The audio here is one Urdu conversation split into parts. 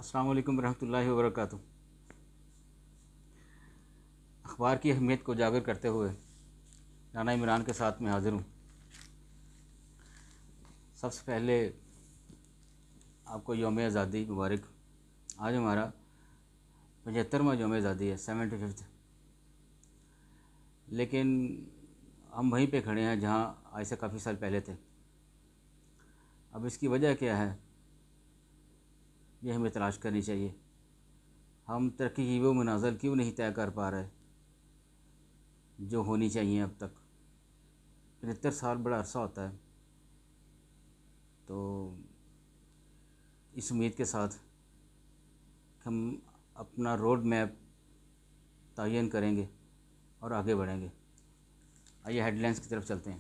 السلام علیکم ورحمۃ اللہ وبرکاتہ۔ اخبار کی اہمیت کو اجاگر کرتے ہوئے رانا عمران کے ساتھ میں حاضر ہوں۔ سب سے پہلے آپ کو یوم آزادی مبارک۔ آج ہمارا 75واں یوم آزادی ہے، 75۔ لیکن ہم وہیں پہ کھڑے ہیں جہاں آج سے کافی سال پہلے تھے۔ اب اس کی وجہ کیا ہے، یہ ہمیں تلاش کرنی چاہیے۔ ہم ترقی کی وہ منازل کیوں نہیں طے کر پا رہے جو ہونی چاہیے اب تک؟ 75 سال بڑا عرصہ ہوتا ہے، تو اس امید کے ساتھ ہم اپنا روڈ میپ تعین کریں گے اور آگے بڑھیں گے۔ آئیے ہیڈ لائنس کی طرف چلتے ہیں۔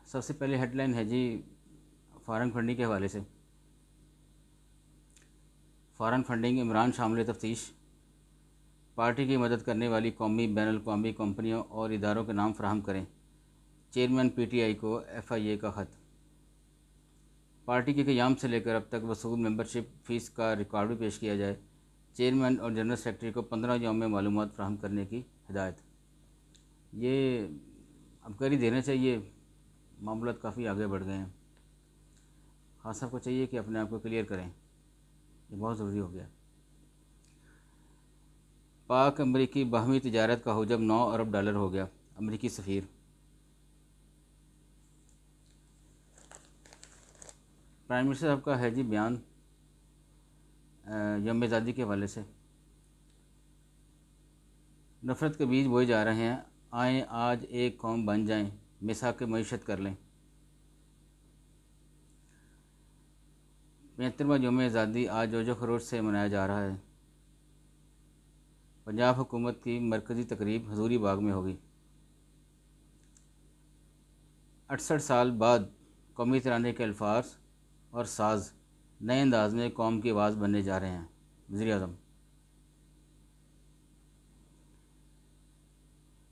سب سے پہلے ہیڈ لائن ہے جی فارن فنڈنگ کے حوالے سے۔ فارن فنڈنگ عمران شامل تفتیش، پارٹی کی مدد کرنے والی قومی بین الاقوامی کمپنیوں اور اداروں کے نام فراہم کریں۔ چیئرمین پی ٹی آئی کو ایف آئی اے کا خط۔ پارٹی کے قیام سے لے کر اب تک وصول ممبرشپ فیس کا ریکارڈ بھی پیش کیا جائے۔ چیئرمین اور جنرل سیکرٹری کو 15 یوم میں معلومات فراہم کرنے کی ہدایت۔ یہ اب کر ہی دینا چاہیے، معاملات کافی آگے بڑھ گئے ہیں۔ خاص صاحب کو چاہیے کہ اپنے آپ کو کلیئر کریں، یہ بہت ضروری ہو گیا۔ پاک امریکی باہمی تجارت کا حجم 9 ارب ڈالر ہو گیا۔ امریکی سفیر۔ پرائم منسٹر صاحب کا ہے جی بیان یوم آزادی کے حوالے سے۔ نفرت کے بیج بوئے جا رہے ہیں، آئیں آج ایک قوم بن جائیں، میثاق معیشت کر لیں۔ 75واں یوم آزادی آج جوش و خروش سے منایا جا رہا ہے۔ پنجاب حکومت کی مرکزی تقریب حضوری باغ میں ہوگی۔ 68 سال بعد قومی ترانے کے الفاظ اور ساز نئے انداز میں قوم کی آواز بننے جا رہے ہیں۔ وزیر اعظم۔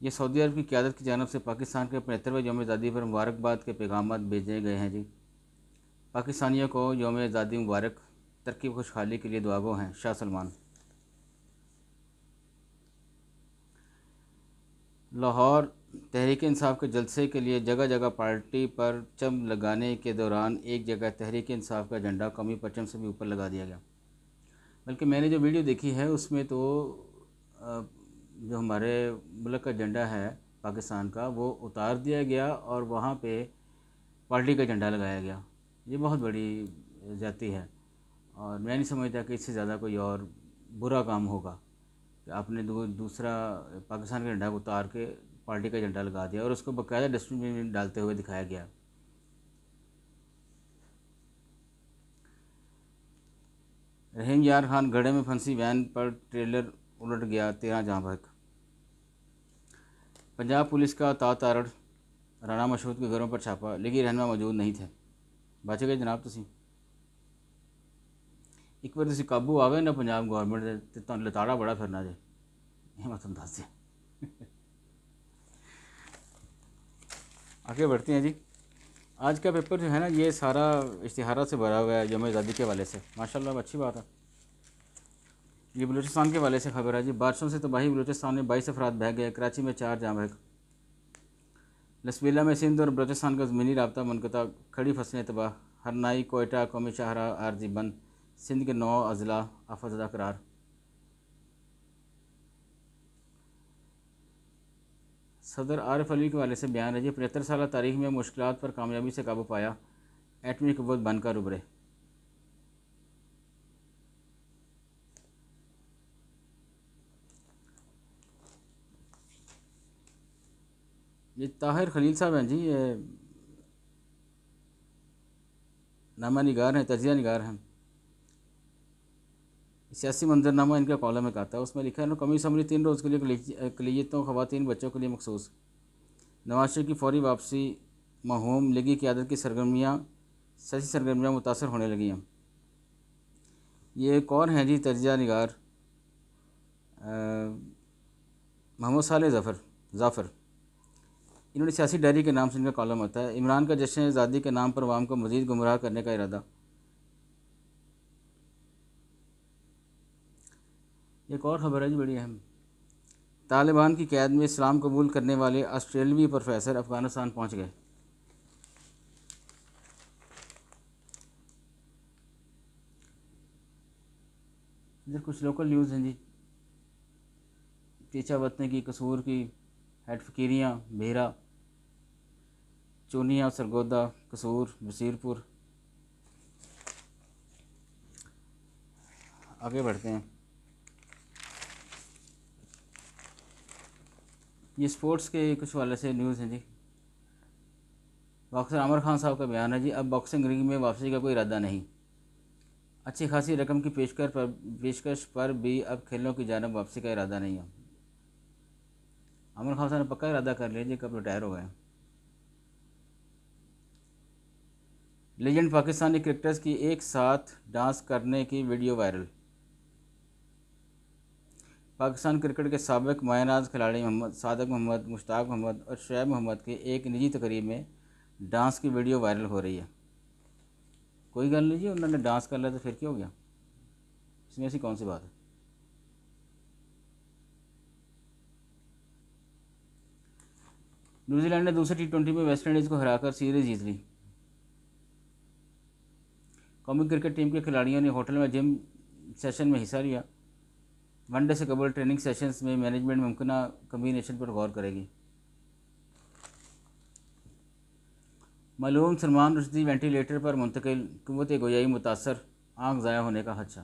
یہ سعودی عرب کی قیادت کی جانب سے پاکستان کے 75ویں یوم آزادی پر مبارکباد کے پیغامات بھیجے گئے ہیں جی۔ پاکستانیوں کو یوم آزادی مبارک، ترقی و خوشحالی کے لیے دعا گو ہیں۔ شاہ سلمان۔ لاہور تحریک انصاف کے جلسے کے لیے جگہ جگہ پارٹی پر چم لگانے کے دوران ایک جگہ تحریک انصاف کا جھنڈا قومی پرچم سے بھی اوپر لگا دیا گیا۔ بلکہ میں نے جو ویڈیو دیکھی ہے اس میں تو جو ہمارے ملک کا جھنڈا ہے پاکستان کا، وہ اتار دیا گیا اور وہاں پہ پارٹی کا جھنڈا لگایا گیا۔ یہ بہت بڑی زیادتی ہے، اور میں نہیں سمجھتا کہ اس سے زیادہ کوئی اور برا کام ہوگا کہ آپ نے دوسرا پاکستان کا جھنڈا اتار کے پارٹی کا جھنڈا لگا دیا اور اس کو باقاعدہ ڈسٹ بن میں ڈالتے ہوئے دکھایا گیا۔ رحیم یار خان گڑھے میں پھنسی وین پر ٹریلر الٹ گیا، 13 جاں بحق۔ پنجاب پولیس کا تارڑ، رانا مشہود کے گھروں پر چھاپا، لیگی رہنما موجود نہیں تھے۔ بچ گئے جناب تسی۔ ایک بار تسی قابو آ گئے نا پنجاب گورنمنٹ دے تے تہاڈا لتاڑا بڑا پھرنا جے، یہ میں تمہیں دس دیا۔ آگے بڑھتے ہیں جی۔ آج کا پیپر جو ہے نا یہ سارا اشتہارات سے بھرا ہوا ہے یوم آزادی کے حوالے سے، ماشاءاللہ اچھی بات ہے۔ یہ بلوچستان کے حوالے سے خبر ہے جی۔ بارشوں سے تباہی، بلوچستان میں 22 افراد بہہ گئے، کراچی میں 4 جاں بحق۔ لسبیلا میں سندھ اور بلوچستان کا زمینی رابطہ منقطع، کھڑی فصلیں تباہ، ہرنائی کوئٹہ قومی شاہراہ عارضی بند، سندھ کے 9 اضلاع آفت زدہ قرار۔ صدر عارف علی کے حوالے سے بیان ہے جی۔ 75 سالہ تاریخ میں مشکلات پر کامیابی سے قابو پایا، ایٹمی قوت بن کر ابھرے۔ یہ طاہر خلیل صاحب ہیں جی، یہ نامہ نگار ہیں، تجزیہ نگار ہیں۔ سیاسی منظرنامہ ان کا کالم ایک آتا ہے، اس میں لکھا ہے نا، قومی اسمبلی 3 روز کے لیے اقلیتوں، خواتین، بچوں کے لیے مخصوص۔ نواز شریف کی فوری واپسی مہوم، لیگی قیادت کی سرگرمیاں، سیاسی سرگرمیاں متاثر ہونے لگی ہیں۔ یہ ایک اور ہیں جی تجزیہ نگار، محمد صالح ظفر۔ انہوں نے سیاسی ڈائری کے نام سے ان کا کالم ہوتا ہے، عمران کا جشن آزادی کے نام پر عوام کو مزید گمراہ کرنے کا ارادہ۔ ایک اور خبر ہے جی بڑی اہم، طالبان کی قید میں اسلام قبول کرنے والے آسٹریلوی پروفیسر افغانستان پہنچ گئے۔ ادھر کچھ لوکل نیوز ہیں جی، چیچا وطنے کی، قصور کی، ہیڈ فقیریاں، بھیرا، چونیا، سرگودا، قصور، بصیر پور۔ آگے بڑھتے ہیں، یہ سپورٹس کے کچھ حوالے سے نیوز ہیں جی۔ باکسر عامر خان صاحب کا بیان ہے جی، اب باکسنگ رنگ میں واپسی کا کوئی ارادہ نہیں، اچھی خاصی رقم کی پیشکش پر بھی اب کھیلوں کی جانب واپسی کا ارادہ نہیں ہے۔ عامر خان صاحب نے پکا ارادہ کر لیا جی، کب ریٹائر ہو گئے۔ لیجنڈ پاکستانی کرکٹرز کی ایک ساتھ ڈانس کرنے کی ویڈیو وائرل۔ پاکستان کرکٹ کے سابق مایہ ناز کھلاڑی محمد صادق محمد، مشتاق محمد اور شعیب محمد کے ایک نجی تقریب میں ڈانس کی ویڈیو وائرل ہو رہی ہے۔ کوئی گل نہیں جی، انہوں نے ڈانس کر لیا تو پھر کیا ہو گیا، اس میں ایسی کون سی بات ہے۔ نیوزی لینڈ نے دوسرے T20 میں ویسٹ انڈیز کو ہرا کر سیریز جیت لی۔ قومی کرکٹ ٹیم کے کھلاڑیوں نے ہوٹل میں جم سیشن میں حصہ لیا۔ ون ڈے سے قبل ٹریننگ سیشنز میں مینجمنٹ ممکنہ کمبینیشن پر غور کرے گی۔ معلوم سلمان رشدی وینٹی لیٹر پر منتقل، قوت گویائی متاثر، آنکھ ضائع ہونے کا خدشہ۔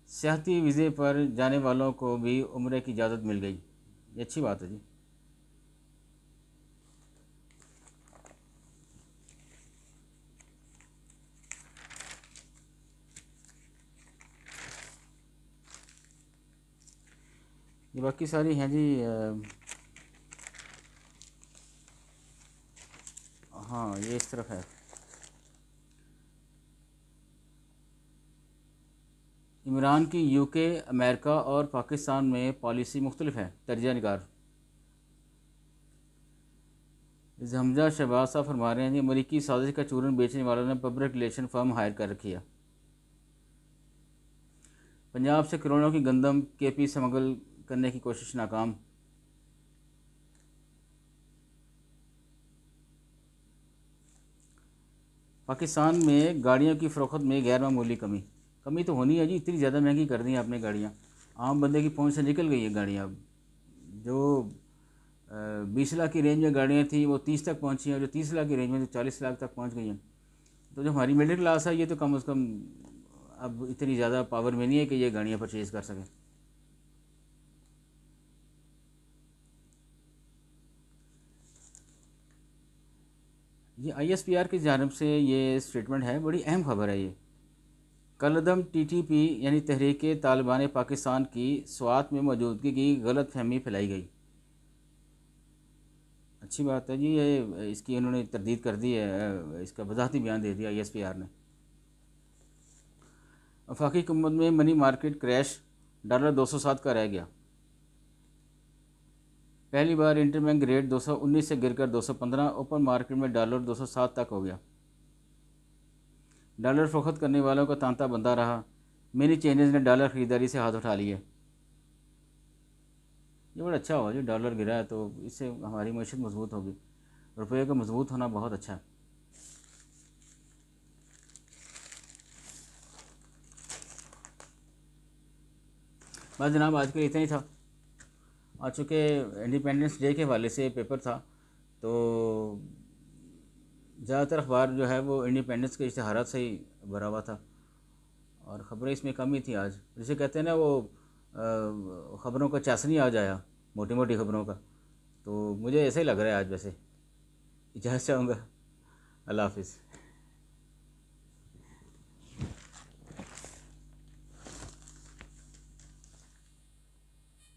سیاحتی ویزے پر جانے والوں کو بھی عمرے کی اجازت مل گئی، یہ اچھی بات ہے جی۔ یہ باقی ساری ہیں جی، ہاں یہ اس طرف ہے۔ عمران کی UK، امریکہ اور پاکستان میں پالیسی مختلف ہے، تجزیہ نگار۔ حمزہ شہباز صاحب فرما رہے ہیں جی، امریکی سازش کا چورن بیچنے والوں نے پبلک ریلیشن فرم ہائر کر رکھی ہے۔ پنجاب سے کروڑوں کی گندم KP سمگل کرنے کی کوشش ناکام۔ پاکستان میں گاڑیوں کی فروخت میں غیر معمولی کمی تو ہونی ہے جی، اتنی زیادہ مہنگی کر دی ہیں آپ نے گاڑیاں، عام بندے کی پہنچ سے نکل گئی ہیں گاڑیاں۔ اب جو 20 لاکھ کی رینج میں گاڑیاں تھیں وہ 30 تک پہنچی ہیں، جو 30 لاکھ کی رینج میں 40 لاکھ تک پہنچ گئی ہیں۔ تو جو ہماری مڈل کلاس ہے یہ تو کم از کم اب اتنی زیادہ پاور میں نہیں ہے کہ یہ گاڑیاں پرچیز کر سکیں۔ یہ ISPR کی جانب سے یہ اسٹیٹمنٹ ہے، بڑی اہم خبر ہے یہ۔ کالعدم TTP یعنی تحریک طالبان پاکستان کی سوات میں موجودگی کی غلط فہمی پھیلائی گئی۔ اچھی بات ہے جی، یہ اس کی انہوں نے تردید کر دی ہے، اس کا وضاحتی بیان دے دیا ISPR نے۔ وفاقی حکومت میں منی مارکیٹ کریش، $207 کا رہ گیا۔ پہلی بار انٹر بینک ریٹ 219 سے گر کر 215، اوپن مارکیٹ میں $207 تک ہو گیا۔ ڈالر فروخت کرنے والوں کا تانتا بندہ رہا، منی چینجز نے ڈالر خریداری سے ہاتھ اٹھا لیے۔ یہ بڑا اچھا ہوا جو ڈالر گرا ہے، تو اس سے ہماری معیشت مضبوط ہوگی، روپے کا مضبوط ہونا بہت اچھا ہے۔ بس جناب آج کے لیے اتنا ہی تھا۔ آج چونکہ انڈیپینڈنس ڈے کے حوالے سے پیپر تھا تو زیادہ تر اخبار جو ہے وہ انڈیپینڈنس کے اشتہارات سے ہی بھرا ہوا تھا، اور خبریں اس میں کم ہی تھیں آج، جسے کہتے ہیں نا وہ خبروں کا چاسنی آ جایا، موٹی موٹی خبروں کا، تو مجھے ایسے ہی لگ رہا ہے آج۔ ویسے اجازت چاہوں گا، اللہ حافظ۔